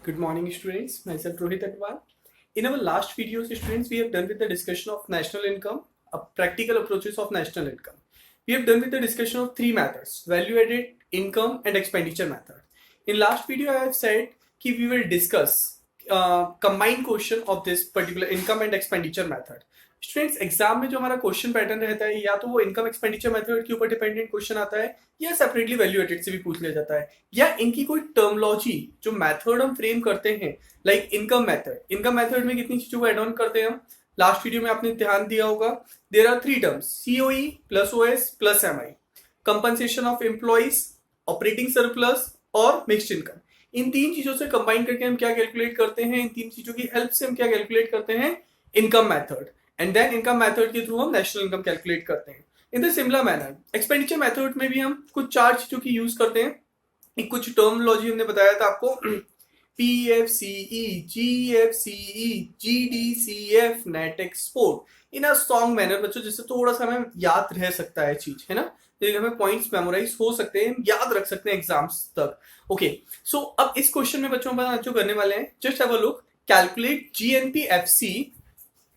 Good morning, students. Myself Rohit Atwal. In our last videos, students, we have done with the discussion of national income, practical approaches of national income. We have done with the discussion of three methods: value-added, income, and expenditure method. In last video, I have said that we will discuss combined question of this particular income and expenditure method. Students exam में जो हमारा question pattern रहता है या तो वो income expenditure method के ऊपर डिपेंडेंट क्वेश्चन आता है या सेपरेटली वैल्यू एडेड से भी पूछ लिया जाता है या इनकी कोई टर्मोलॉजी जो मेथड हम फ्रेम करते हैं लाइक इनकम मेथड में कितनी चीजों को एड ऑन करते हैं हम लास्ट वीडियो में आपने ध्यान दिया होगा there are three terms COE plus OS plus MI compensation of employees operating surplus और मिक्स्ड इनकम इन तीन चीजों से कंबाइन करके हम क्या कैलकुलेट करते हैं इन तीन चीजों की हेल्प से हम क्या कैलकुलेट करते हैं income method and then income method के थ्रू हम नेशनल इनकम कैलकुलेट करते हैं in the similar manner expenditure method में भी हम कुछ चार चीजों की यूज करते हैं कुछ टर्मिनोलॉजी हमने बताया था आपको PFCE, GFCE, GDCF, net export in a strong manner बच्चों जिससे थोड़ा सा हमें याद रह सकता है चीज है ना हमें पॉइंट्स मेमोराइज हो सकते हैं याद रख सकते हैं एग्जाम्स तक ओके सो अब इस क्वेश्चन में बच्चों जो करने वाले हैं just have a look calculate GNPFC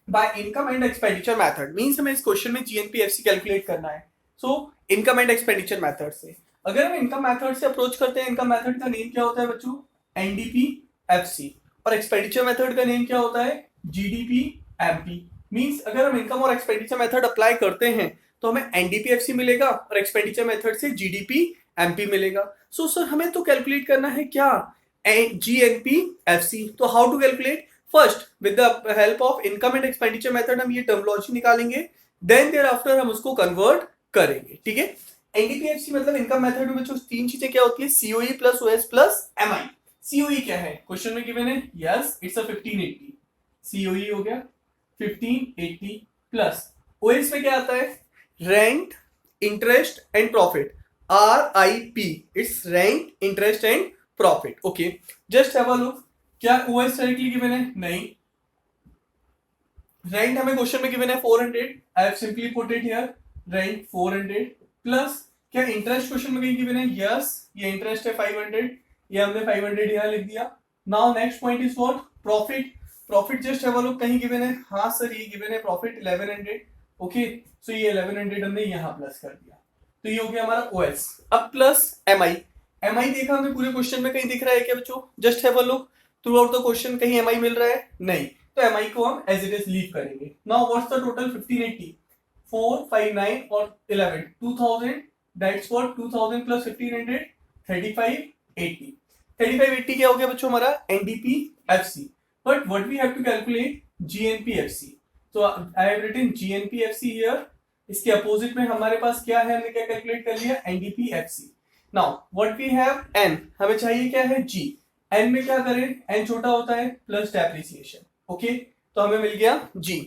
by income and expenditure method means हमें इस क्वेश्चन में GNPFC कैलकुलेट करना है so income and expenditure method से अगर हम इनकम मेथड से अप्रोच करते हैं इनकम मेथड का नेम क्या होता है बच्चों NDPFC और एक्सपेंडिचर मेथड का नेम क्या होता है GDPMP मींस अगर हम इनकम और एक्सपेंडिचर मेथड अप्लाई करते हैं तो हमें NDPFC मिलेगा और एक्सपेंडिचर मेथड से GDPMP मिलेगा सो सर हमें तो कैलकुलेट करना है क्या GNPFC तो how to calculate first with the help of income and expenditure method हम ये टर्मिनोलॉजी निकालेंगे देन देयर आफ्टर हम उसको कन्वर्ट करेंगे ठीक है एनडीपीएफसी मतलब इनकम मेथड में बच्चों तीन चीजें क्या होती है COE plus OS plus MI COE क्या है क्वेश्चन में गिवन है यस इट्स अ 1580 सीओई हो गया 1580 प्लस ओएस में क्या आता है rent interest and profit RIP it's rent interest and profit okay just have a look क्या ओएस डायरेक्टली गिवन है नहीं रेंट हमें क्वेश्चन में गिवन है 400 I have simply put it here rent 400 plus क्या इंटरेस्ट क्वेश्चन में कहीं given है यस ये इंटरेस्ट है 500 ये हमने 500 यहां लिख दिया now next point is what profit just have a look कहीं गिवन है हां सर ये गिवन है प्रॉफिट 1100 ओके सो ये 1100 हमने यहां प्लस कर दिया तो ये हो गया हमारा ओएस अब प्लस एमआई देखा हमें पूरे क्वेश्चन में कहीं दिख रहा है क्या बच्चों just have a look through out the question कहीं एमआई मिल रहा है नहीं तो एमआई को हम एज इट इज लीव करेंगे नाउ व्हाट्स द टोटल 1580 459 और 11 2000 दैट्स व्हाट 2000 प्लस 1500 3580 क्या हो गया बच्चों हमारा NDPFC but what we have to calculate GNPFC तो I have written GNPFC here इसके अपोजिट में हमारे पास क्या है हमने क्या कैलकुलेट कर लिया NDPFC now what we have N हमें चाहिए क्या है G एन में क्या करें एन छोटा होता है प्लस डेप्रिसिएशन ओके तो हमें मिल गया G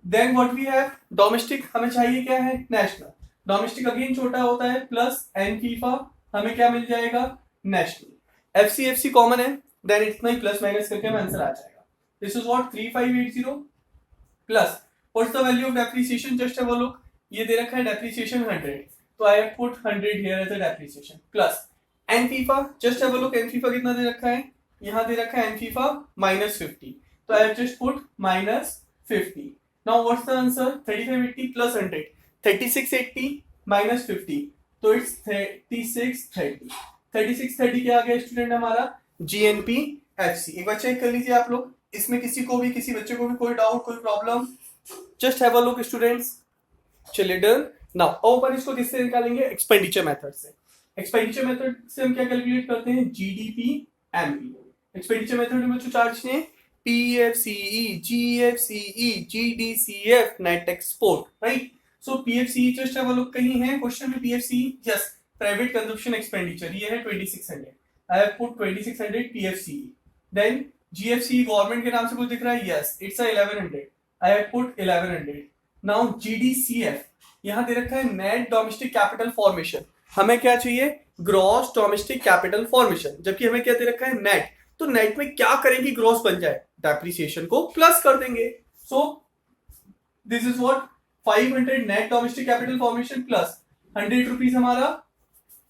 then what we have domestic हमें चाहिए क्या है नेशनल डोमेस्टिक अगेन छोटा होता है प्लस एन फीफा हमें क्या मिल जाएगा नेशनल FCFC कॉमन है देन इतना ही प्लस माइनस करके हमें आंसर आ जाएगा this is what 3580 plus what's the value of depreciation just have a look ये दे रखा है डेप्रिसिएशन 100 तो I have put 100 here as a depreciation plus N FIFA just have a look N FIFA कितना दे रखा है यहां दे रखा है एन फीफा -50 तो I have just put -50 now what's the answer 3580 plus 100 3680 -50 तो इट्स 3630 क्या आ गया स्टूडेंट हमारा GNPFC एक बार चेक कर लीजिए आप लोग इसमें किसी बच्चे को भी कोई डाउट कोई problem just have a look students चलिए डन नाउ अपन इसको किससे निकालेंगे एक्सपेंडिचर मेथड से एक्सपेंडिचर मेथड से हम क्या कैलकुलेट करते हैं GDPMP एक्सपेंडिचर मेथड में बच्चों चार चीजें PFCE, GFCE, GDCF, net export right so PFCE just have a look कहीं है क्वेश्चन में PFCE yes private consumption expenditure ये है 2600 I have put 2600 PFCE then GFCE government के नाम से कुछ दिख रहा है yes it's 1100 I have put 1100 now GDCF यहां दे रखा है नेट डोमेस्टिक कैपिटल फॉर्मेशन हमें क्या चाहिए ग्रॉस डोमेस्टिक कैपिटल फॉर्मेशन जबकि हमें क्या दे रखा है नेट तो नेट में क्या करेंगे ग्रॉस बन जाए डेप्रिसिएशन को प्लस कर देंगे so this is what 500 net domestic capital formation plus 100 rupees हमारा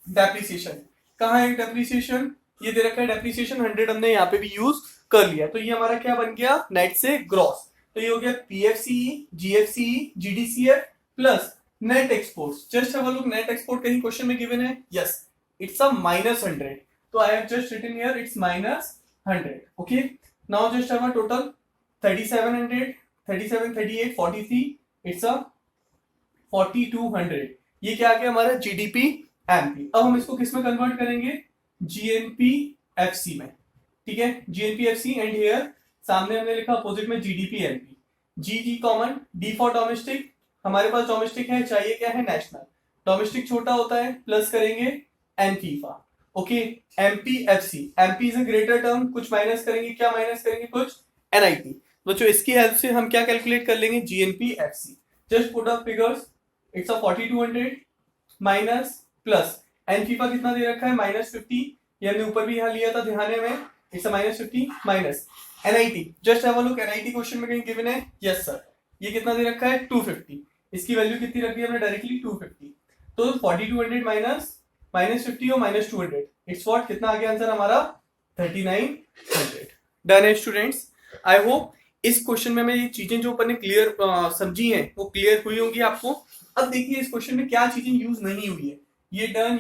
डेप्रिसिएशन कहां है डेप्रिसिएशन ये दे रखा है डेप्रिसिएशन 100, हमने यहाँ पे भी यूज कर लिया, तो ये हमारा क्या बन गया नेट से ग्रॉस। तो ये हो गया PFCE, GFCE, GDCF plus net exports. Just have a look, net export कहीं क्वेश्चन में गिवन है, यस इट्स अ -100, तो I have just written here it's -100। Okay, now just have a total 3700, 37, 38, 43, it's a 4200। ये क्या आ गया हमारा GDP MP. अब हम इसको किस में कन्वर्ट करेंगे, जीएनपी एफसी में, ठीक है, जीएनपी एफसी, एंड हियर सामने हमने लिखा अपोजिट में GDP MP. G common, D for domestic, हमारे पास डोमेस्टिक है, चाहिए क्या है नेशनल, डोमेस्टिक छोटा होता है, प्लस करेंगे N FIFA. Okay, MP FC, MP is a greater term, कुछ माइनस करेंगे, क्या माइनस करेंगे, कुछ एनआईटी। बच्चों इसकी हेल्प से हम क्या कैलकुलेट कर लेंगे, GNP FC. Just put up figures, it's a 4200 minus plus N FIFA कितना दे रखा है -50, ये हमने ऊपर भी यहाँ लिया था ध्यान है में, it's a -50 minus NIT. Just have a look, NIT question में कहीं गिवन है, यस सर, ये कितना दे रखा है 250, इसकी वैल्यू कितनी रखी है हमने डायरेक्टली 250, तो 4200 माइनस -50 और -200, इट्स व्हाट, कितना आ गया आंसर हमारा 3900। डन है स्टूडेंट्स, आई होप इस क्वेश्चन में ये चीजें जो अपन ने क्लियर समझी हैं वो क्लियर हुई होंगी आपको। अब देखिए इस क्वेश्चन में क्या चीजें यूज नहीं हुई है, ये डन,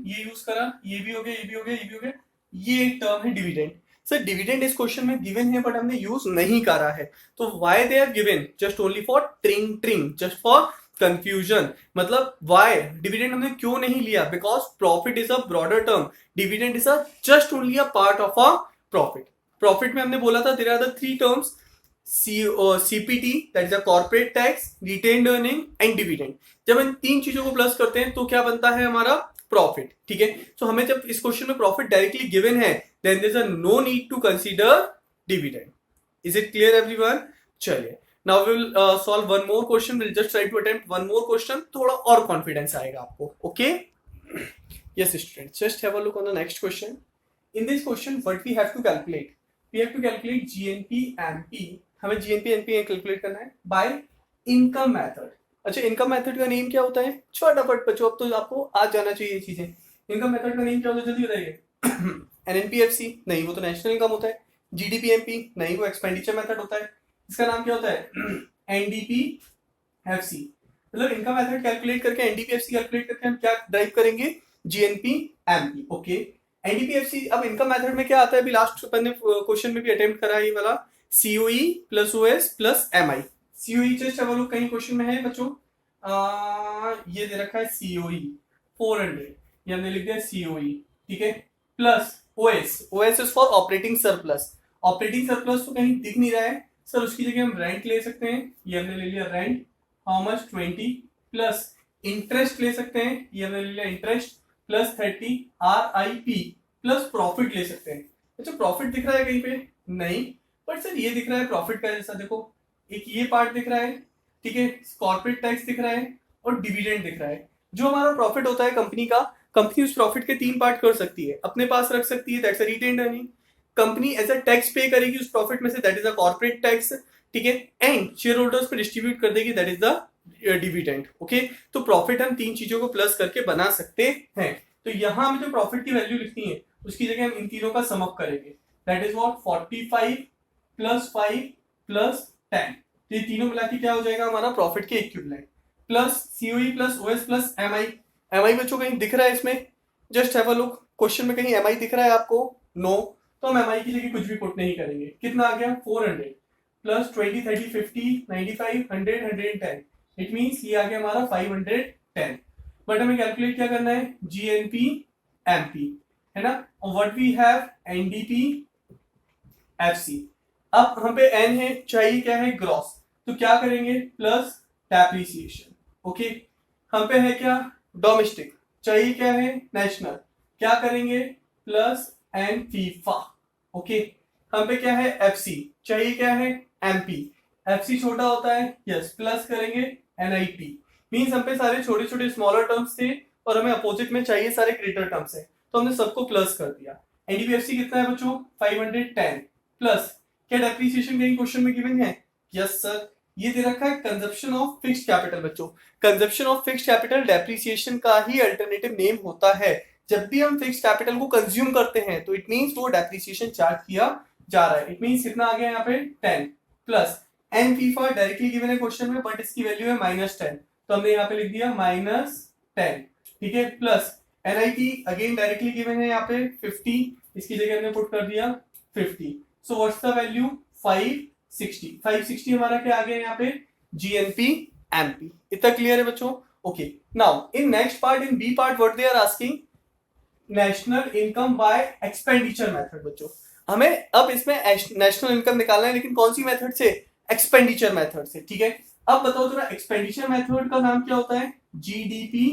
ये यूज करा, ये भी हो गया, ये भी हो गया, ये भी हो गया, ये एक टर्म है डिविडेंड। सर डिविडेंड इस क्वेश्चन में गिवन है बट हमने यूज नहीं करा है, तो why they are given, just only for trying, just for confusion. मतलब व्हाई डिविडेंड हमने क्यों नहीं लिया, because profit is a broader term, dividend is a just only a part of a profit. Profit में हमने बोला था there are the three terms, CPT, that is a corporate tax, retained earning and dividend. जब इन तीन चीजों को plus करते हैं तो क्या बनता है हमारा प्रॉफिट, ठीक है। सो हमें जब इस क्वेश्चन में प्रॉफिट डायरेक्टली गिवन है, then there is a no need to consider dividend. Is it clear everyone? चलिए, now we will solve one more question, will just try to attempt one more question, थोड़ा और confidence आएगा आपको। Okay, yes students, just have a look on the next question. In this question what we have to calculate, we have to calculate GNP MP. हमें GNP NP calculate करना है bye income method. अच्छा, income method का name क्या होता है, फटाफट बच्चों अब तो आपको आज जाना चाहिए ये चीजें। इनकम मेथड का नेम क्या होता है, जल्दी बताइए। एनएनपीएफसी नहीं, वो तो नेशनल इनकम होता है। जीडीपीएमपी नहीं, वो एक्सपेंडिचर मेथड होता है। इसका नाम क्या होता है, एनडीपीएफसी। मतलब इनकम मेथड कैलकुलेट करके एनडीपीएफसी कैलकुलेट करके हम क्या ड्राइव करेंगे, जीएनपी एमपी। Okay, NDPFC. अब इनकम मेथड में क्या आता है, अभी लास्ट मैंने क्वेश्चन में भी अटेम्प्ट करा ये वाला, COE plus OS plus MI. COE just अब लोग कहीं क्वेश्चन में है बच्चों, ये दे रखा है सीओई 400, ये हमने लिख दिया सीओई, ठीक है, plus OS, OS is for operating surplus. Operating surplus तो कहीं दिख नहीं रहा है सर, उसकी जगह हम रेंट ले सकते हैं, ये हमने ले लिया rent, how much 20, plus interest ले सकते हैं, ये हमने ले लिया interest plus 30, RIP plus profit ले सकते हैं। अच्छा, प्रॉफिट दिख रहा है कहीं पे नहीं, बट सर ये दिख रहा है प्रॉफिट का जैसा, देखो एक ये पार्ट दिख रहा है, ठीक है, कॉर्पोरेट टैक्स दिख रहा है और डिविडेंड दिख रहा है। जो हमारा प्रॉफिट होता है कंपनी का, कंपनी उस प्रॉफिट के तीन पार्ट कर सकती है, अपने पास रख सकती है, that's a retained earning, company as a tax pay करेगी उस प्रॉफिट में से, that is a corporate tax, ठीक है, एंड शेयर होल्डर्स पे डिस्ट्रीब्यूट कर देगी, that is the dividend. Okay, तो प्रॉफिट हम तीन चीजों को प्लस करके बना सकते हैं। तो यहां हमें जो प्रॉफिट की वैल्यू लिखनी है उसकी जगह हम इन तीनों का सम अप करेंगे, that is what 45 plus 5 plus 10, तो ये तीनों मिला के क्या हो जाएगा हमारा प्रॉफिट के equivalent, plus COE plus OS plus MI. MI बच्चों कहीं दिख रहा है इसमें, just have a look, question में कहीं एमआई दिख रहा है आपको, नो, तो हम एमआई की जगह कुछ भी पुट नहीं करेंगे। कितना आ गया 400 प्लस 20 30 50 95 100 110, इट मींस ये आ गया हमारा 510। बट हमें कैलकुलेट क्या करना है, जीएनपी एमपी, है ना, और what we have NDP FC. अब हम पे एन है, चाहिए क्या है ग्रॉस, तो क्या करेंगे प्लस डेप्रिसिएशन। ओके, हम पे है क्या डोमेस्टिक, चाहिए क्या है नेशनल, क्या करेंगे प्लस एन फीफा। ओके, हम पे क्या है एफसी, चाहिए क्या है एमपी, एफसी छोटा होता है, यस, प्लस करेंगे एनआईटी। मींस हम पे सारे छोटे छोटे स्मॉलर टर्म्स थे और हमें अपोजिट में चाहिए सारे ग्रेटर टर्म्स है, तो हमने सबको प्लस कर दिया। एनडीपीएफसी कितना है बच्चों 510, प्लस क्या डेप्रिसिएशन कहीं क्वेश्चन में गिवन है, यस सर, ये दे रखा है कंजप्शन ऑफ फिक्स्ड कैपिटल। बच्चों consumption of fixed capital depreciation का ही अल्टरनेटिव नेम होता है, जब भी हम फिक्स कैपिटल को कंज्यूम करते हैं तो इट मींस वो डेप्रिसिएशन चार्ज किया जा रहा है। इट मींस कितना आ गया यहाँ पे 10 plus N FIFA directly given है क्वेश्चन में बट इसकी वैल्यू है -10, तो हमने यहाँ पे लिख दिया -10, ठीक है, plus NIT again directly given है यहाँ पे 50, इसकी जगह हमने पुट कर दिया 50। सो व्हाट्स द वैल्यू 560 हमारा क्या आ गया यहाँ पे जीएनपी एमपी। इतना क्लियर है बच्चों? Okay, now in next part, in B part, what they are asking national income by expenditure method. बच्चों हमें अब इसमें नेशनल इनकम निकालना है, लेकिन कौन सी मेथड से? एक्सपेंडिचर मेथड से, ठीक है। अब बताओ जरा एक्सपेंडिचर मेथड का नाम क्या होता है? GDP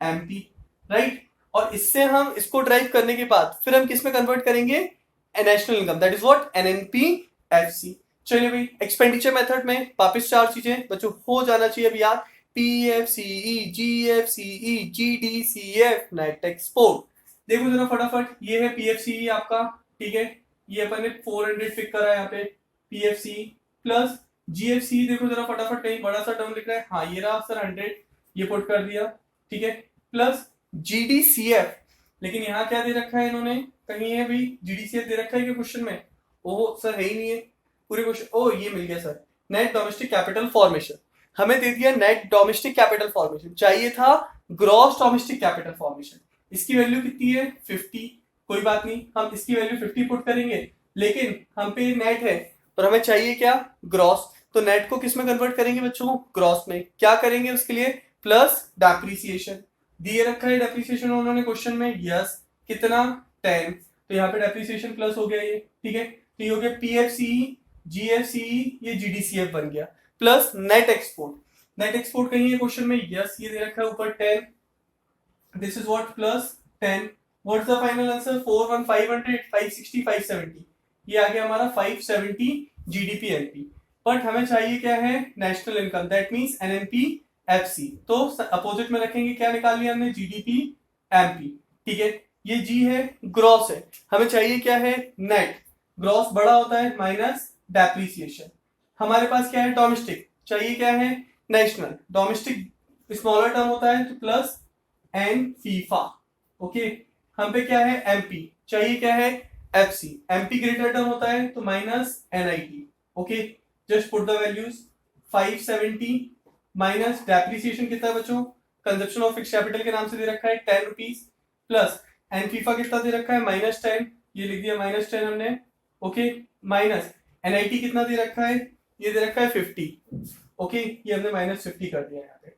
MP, right. और इससे हम इसको ड्राइव करने के बाद फिर हम किस में कन्वर्ट करेंगे? National income, that is what NNPFC. चलिए भाई, एक्सपेंडिचर मेथड में वापस 4 चीजें बच्चों हो जाना चाहिए अभी याद, पीएफसीई, जीएफसीई, जीडीसीएफ, नेट एक्सपोर्ट। देखो जरा फटाफट, ये है पीएफसीई आपका, ठीक है, ये अपन ने 400 पिक करा है यहाँ पे पीएफसीई, प्लस जीएफसी, देखो जरा फटाफट, कहीं बड़ा सा टर्म लिख रहा है, हाँ ये रहा सर 100, ये पुट कर दिया, ठीक है, प्लस जीडीसीएफ, लेकिन यहाँ क्या दे रखा है इन्होंने, कहीं है भाई जीडीसीएफ दे रखा है क्या क्वेश्चन में? ओह सर है ही नहीं है पूरे क्वेश्चन, ओ ये मिल गया sir, net domestic capital formation, हमें दे दिया नेट डोमेस्टिक कैपिटल फॉर्मेशन, चाहिए था ग्रॉस डोमेस्टिक कैपिटल फॉर्मेशन। इसकी वैल्यू कितनी है? 50, कोई बात नहीं, हम इसकी वैल्यू 50 पुट करेंगे, लेकिन हम पे नेट है और हमें चाहिए क्या? ग्रॉस। तो नेट को किस में कन्वर्ट करेंगे बच्चों? ग्रॉस में। क्या करेंगे उसके लिए? प्लस डेप्रिसिएशन, दिए रखा है डेप्रिसिएशन उन्होंने क्वेश्चन में, यस, कितना? 10, तो यहाँ पे डेप्रिसिएशन प्लस हो गया ये, ठीक है, तो ये हो गया पीएफसीई, जीएफसीई, ये जीडीसीएफ बन गया, plus net export, net export कहीं है क्वेश्चन में, यस, ये दे रखा है ऊपर 10, this is what plus 10, what's the final answer? 41500, 560, 570, ये आ गया हमारा 570 जीडीपी एनपी। बट हमें चाहिए क्या है? National income, that means NNPFC. तो अपोजिट में रखेंगे, क्या निकाल लिया हमने? जीडीपी एमपी, ठीक है, ये जी है, ग्रॉस है, हमें चाहिए क्या है? नेट, ग्रॉस बड़ा होता है माइनस डेप्रिसिएशन, हमारे पास क्या है? डोमेस्टिक, चाहिए क्या है? नेशनल, डोमेस्टिक स्मॉलर टर्म होता है तो प्लस एन फीफा, ओके, हम पे क्या है? एमपी, चाहिए क्या है? एफसी, एमपी ग्रेटर टर्म होता है तो minus NIT, okay, just put the values, 570 minus depreciation कितना है बच्चों? कंजप्शन ऑफ फिक्स कैपिटल के नाम से दे रखा है 10 रुपीज, प्लस एन फीफा कितना दे रखा है? -10, ये लिख दिया -10 हमने, ओके, माइनस एनआईटी कितना दे रखा है? ये दे रखा है 50, ओके, ये हमने -50 कर दिया यहाँ पे,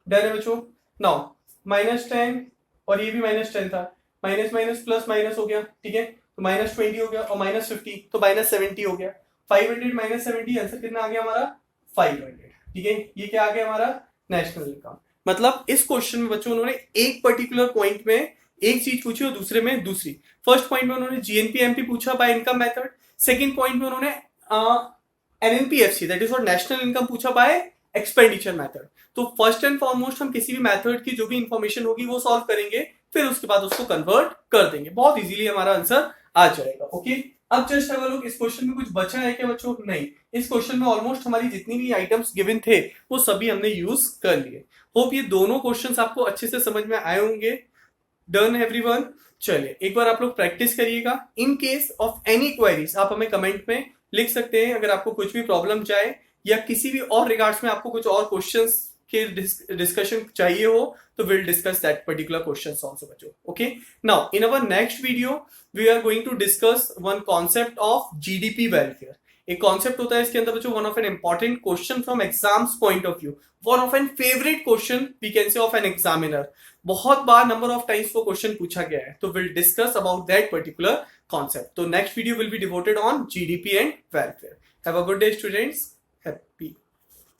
डन है बच्चों। नाउ -10 और ये भी -10 था, माइनस माइनस प्लस माइनस हो गया, ठीक है, तो -20 हो गया और -50 तो -70 हो गया, 500 -70, आंसर कितना आ गया हमारा? 500, ठीक है, ये क्या आ गया हमारा? National income. मतलब इस क्वेश्चन में बच्चों उन्होंने एक पर्टिकुलर पॉइंट में एक चीज पूछी और दूसरे में दूसरी। फर्स्ट पॉइंट में उन्होंने जीएनपीएमपी पूछा by income method, second point में उन्होंने NNPFC that is for national income पूछा बाय एक्सपेंडिचर मेथड। तो फर्स्ट एंड फॉरमोस्ट हम किसी भी मेथड की जो भी इंफॉर्मेशन होगी वो सॉल्व करेंगे, फिर उसके बाद उसको कन्वर्ट कर देंगे, बहुत इजीली हमारा आंसर आ जाएगा, ओके। अब जस्ट अगर लोग इस क्वेश्चन में कुछ बचा है क्या बच्चों? नहीं, इस क्वेश्चन में ऑलमोस्ट हमारी जितनी भी आइटम्स गिवन थे वो सभी हमने यूज कर लिए। होप ये दोनों क्वेश्चंस आपको अच्छे से समझ में आए होंगे। Done everyone? चलिए एक बार आप लोग प्रैक्टिस करिएगा। In case of any queries आप हमें कमेंट में लिख सकते हैं, अगर आपको कुछ भी प्रॉब्लम जाए या किसी भी और रिगार्ड्स में आपको कुछ और क्वेश्चंस के डिस्कशन चाहिए हो तो will discuss that particular questions also बच्चों, okay. Now in our next video we are going to discuss one concept of GDP welfare. एक कॉन्सेप्ट होता है इसके अंदर बच्चों, one of an important question from exams point of view, one of an favourite question we can say of an examiner, बहुत बार number of times वो question पूछा गया है, तो will discuss about that particular concept. तो next video will be devoted on GDP and welfare. Have a good day students, happy